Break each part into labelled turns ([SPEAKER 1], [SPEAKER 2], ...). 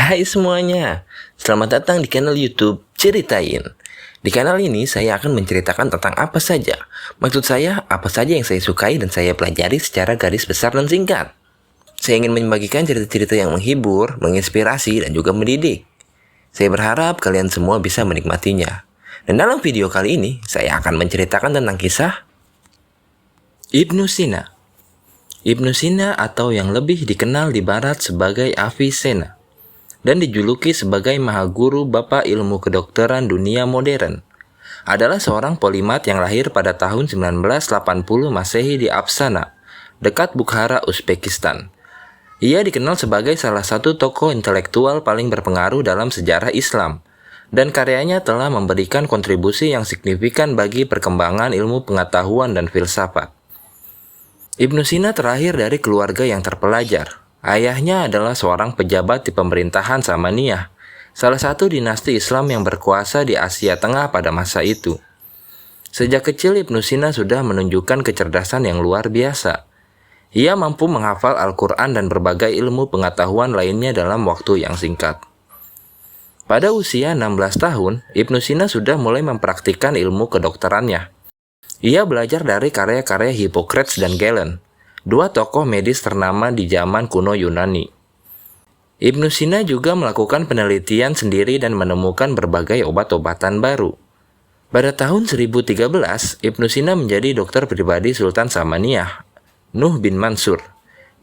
[SPEAKER 1] Hai semuanya, selamat datang di channel YouTube Ceritain. Di kanal ini saya akan menceritakan tentang apa saja. Maksud saya, apa saja yang saya sukai dan saya pelajari secara garis besar dan singkat. Saya ingin membagikan cerita-cerita yang menghibur, menginspirasi, dan juga mendidik. Saya berharap kalian semua bisa menikmatinya. Dan dalam video kali ini, saya akan menceritakan tentang kisah Ibnu Sina. Ibnu Sina atau yang lebih dikenal di barat sebagai Avicenna dan dijuluki sebagai Mahaguru Bapak Ilmu Kedokteran Dunia Modern, adalah seorang polimat yang lahir pada tahun 1980 Masehi di Afsana, dekat Bukhara, Uzbekistan. Ia dikenal sebagai salah satu tokoh intelektual paling berpengaruh dalam sejarah Islam, dan karyanya telah memberikan kontribusi yang signifikan bagi perkembangan ilmu pengetahuan dan filsafat. Ibnu Sina terlahir dari keluarga yang terpelajar. Ayahnya adalah seorang pejabat di pemerintahan Samaniyah, salah satu dinasti Islam yang berkuasa di Asia Tengah pada masa itu. Sejak kecil Ibnu Sina sudah menunjukkan kecerdasan yang luar biasa. Ia mampu menghafal Al-Quran dan berbagai ilmu pengetahuan lainnya dalam waktu yang singkat. Pada usia 16 tahun, Ibnu Sina sudah mulai mempraktikkan ilmu kedokterannya. Ia belajar dari karya-karya Hippocrates dan Galen, dua tokoh medis ternama di zaman kuno Yunani. Ibnu Sina juga melakukan penelitian sendiri dan menemukan berbagai obat-obatan baru. Pada tahun 1013, Ibnu Sina menjadi dokter pribadi Sultan Samaniyah, Nuh bin Mansur.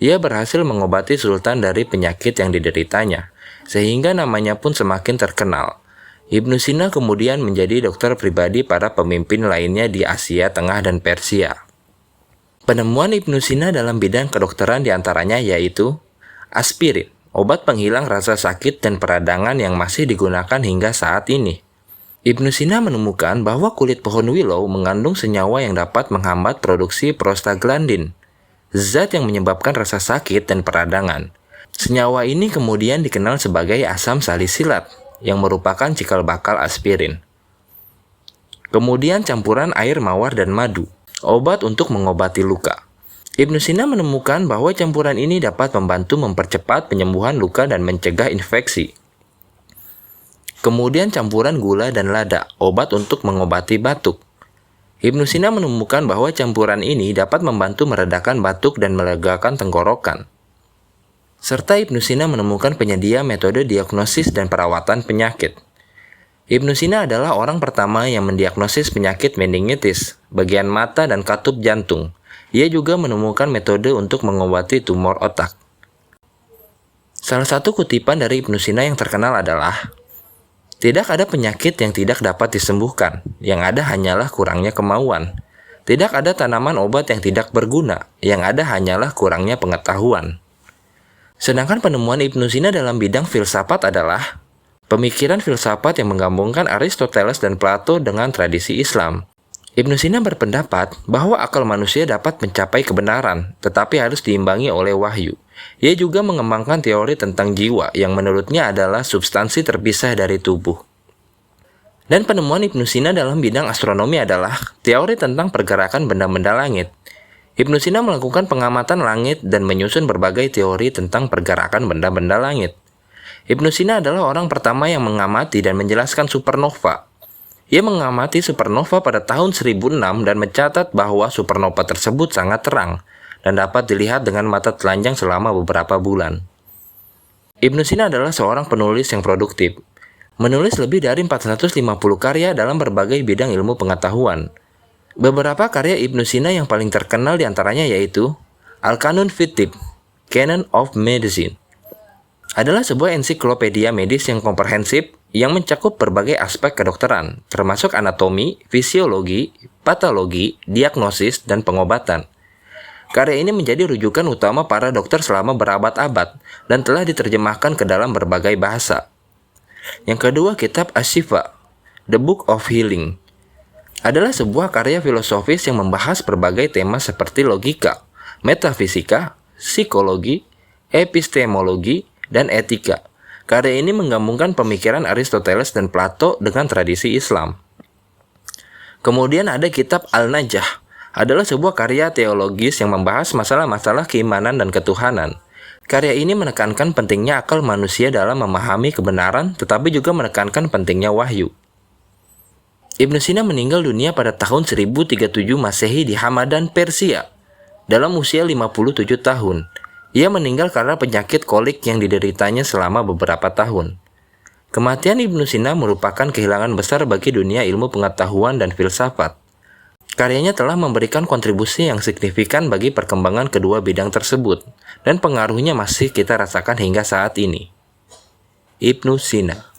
[SPEAKER 1] Ia berhasil mengobati Sultan dari penyakit yang dideritanya, sehingga namanya pun semakin terkenal. Ibnu Sina kemudian menjadi dokter pribadi para pemimpin lainnya di Asia Tengah dan Persia. Penemuan Ibnu Sina dalam bidang kedokteran diantaranya yaitu aspirin, obat penghilang rasa sakit dan peradangan yang masih digunakan hingga saat ini. Ibnu Sina menemukan bahwa kulit pohon willow mengandung senyawa yang dapat menghambat produksi prostaglandin, zat yang menyebabkan rasa sakit dan peradangan. Senyawa ini kemudian dikenal sebagai asam salisilat, yang merupakan cikal bakal aspirin. Kemudian campuran air mawar dan madu, obat untuk mengobati luka. Ibnu Sina menemukan bahwa campuran ini dapat membantu mempercepat penyembuhan luka dan mencegah infeksi. Kemudian campuran gula dan lada, obat untuk mengobati batuk. Ibnu Sina menemukan bahwa campuran ini dapat membantu meredakan batuk dan melegakan tenggorokan. Serta Ibnu Sina menemukan penyedia metode diagnosis dan perawatan penyakit. Ibnu Sina adalah orang pertama yang mendiagnosis penyakit meningitis, bagian mata dan katup jantung. Ia juga menemukan metode untuk mengobati tumor otak. Salah satu kutipan dari Ibnu Sina yang terkenal adalah, "Tidak ada penyakit yang tidak dapat disembuhkan, yang ada hanyalah kurangnya kemauan. Tidak ada tanaman obat yang tidak berguna, yang ada hanyalah kurangnya pengetahuan." Sedangkan penemuan Ibnu Sina dalam bidang filsafat adalah pemikiran filsafat yang menggabungkan Aristoteles dan Plato dengan tradisi Islam. Ibnu Sina berpendapat bahwa akal manusia dapat mencapai kebenaran, tetapi harus diimbangi oleh wahyu. Ia juga mengembangkan teori tentang jiwa yang menurutnya adalah substansi terpisah dari tubuh. Dan penemuan Ibnu Sina dalam bidang astronomi adalah teori tentang pergerakan benda-benda langit. Ibnu Sina melakukan pengamatan langit dan menyusun berbagai teori tentang pergerakan benda-benda langit. Ibnu Sina adalah orang pertama yang mengamati dan menjelaskan supernova. Ia mengamati supernova pada tahun 1006 dan mencatat bahwa supernova tersebut sangat terang dan dapat dilihat dengan mata telanjang selama beberapa bulan. Ibnu Sina adalah seorang penulis yang produktif. Menulis lebih dari 450 karya dalam berbagai bidang ilmu pengetahuan. Beberapa karya Ibnu Sina yang paling terkenal diantaranya yaitu Al-Qanun fit Tibb, Canon of Medicine, adalah sebuah ensiklopedia medis yang komprehensif yang mencakup berbagai aspek kedokteran, termasuk anatomi, fisiologi, patologi, diagnosis, dan pengobatan. Karya ini menjadi rujukan utama para dokter selama berabad-abad dan telah diterjemahkan ke dalam berbagai bahasa. Yang kedua, kitab Asy-Syifa, The Book of Healing, adalah sebuah karya filosofis yang membahas berbagai tema seperti logika, metafisika, psikologi, epistemologi, dan etika. Karya ini menggabungkan pemikiran Aristoteles dan Plato dengan tradisi Islam. Kemudian ada kitab Al-Najah, adalah sebuah karya teologis yang membahas masalah-masalah keimanan dan ketuhanan. Karya ini menekankan pentingnya akal manusia dalam memahami kebenaran, tetapi juga menekankan pentingnya wahyu. Ibnu Sina meninggal dunia pada tahun 1037 Masehi di Hamadan, Persia, dalam usia 57 tahun. Ia meninggal karena penyakit kolik yang dideritanya selama beberapa tahun. Kematian Ibnu Sina merupakan kehilangan besar bagi dunia ilmu pengetahuan dan filsafat. Karyanya telah memberikan kontribusi yang signifikan bagi perkembangan kedua bidang tersebut, dan pengaruhnya masih kita rasakan hingga saat ini. Ibnu Sina.